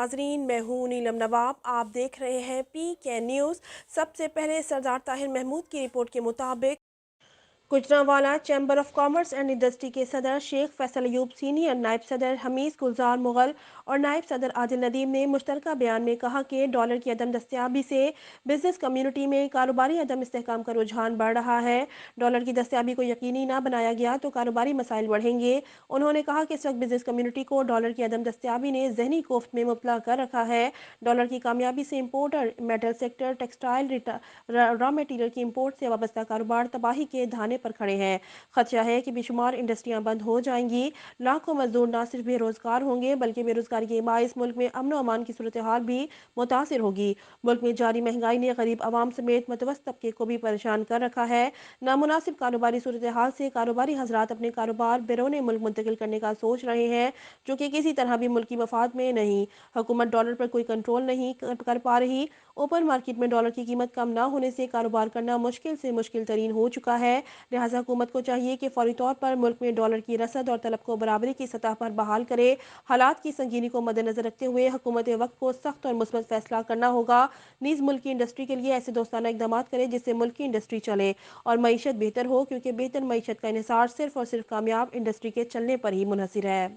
ناظرین، میں ہوں نیلم نواب۔ آپ دیکھ رہے ہیں PK نیوز۔ سب سے پہلے سردار طاہر محمود کی رپورٹ کے مطابق Gujranwala chamber of commerce and industry کے صدر شیخ فیصل ایوب، سینئر نائب صدر حمیز گلزار مغل اور نائب صدر عادل ندیم نے مشترکہ بیان میں کہا کہ ڈالر کی عدم دستیابی سے بزنس کمیونٹی میں کاروباری عدم استحکام کا رجحان بڑھ رہا ہے۔ ڈالر کی دستیابی کو یقینی نہ بنایا گیا تو کاروباری مسائل بڑھیں گے۔ انہوں نے کہا کہ اس وقت بزنس کمیونٹی کو ڈالر کی عدم دستیابی نے ذہنی کوفت میں مبتلا کر رکھا ہے۔ ڈالر کی کامیابی سے importer metal sector, textile, raw material کی امپورٹ سے وابستہ کاروبار تباہی کے دھانے پر کھڑے ہیں۔ خدشہ ہے کہ بے شمار انڈسٹریاں بند ہو جائیں گی۔ لاکھوں مزدور نہ صرف بے روزگار ہوں گے بلکہ بے روزگاری کے باعث ملک میں امن و امان کی صورتحال بھی متاثر ہوگی۔ ملک میں جاری مہنگائی نے غریب عوام سمیت متوسط طبقے کو بھی پریشان کر رکھا ہے۔ نامناسب کاروباری صورتحال سے کاروباری حضرات اپنے کاروبار بیرون ملک منتقل کرنے کا سوچ رہے ہیں، جو کہ کسی طرح بھی ملکی مفاد میں نہیں۔ حکومت ڈالر پر کوئی کنٹرول نہیں کر پا رہی۔ اوپن مارکیٹ میں ڈالر کی قیمت کم نہ ہونے سے کاروبار کرنا مشکل سے مشکل ترین ہو چکا ہے۔ لہٰذا حکومت کو چاہیے کہ فوری طور پر ملک میں ڈالر کی رسد اور طلب کو برابری کی سطح پر بحال کرے۔ حالات کی سنگینی کو مد نظر رکھتے ہوئے حکومت وقت کو سخت اور مثبت فیصلہ کرنا ہوگا، نیز ملک کی انڈسٹری کے لیے ایسے دوستانہ اقدامات کرے جس سے ملک کی انڈسٹری چلے اور معیشت بہتر ہو، کیونکہ بہتر معیشت کا انحصار صرف اور صرف کامیاب انڈسٹری کے چلنے پر ہی منحصر ہے۔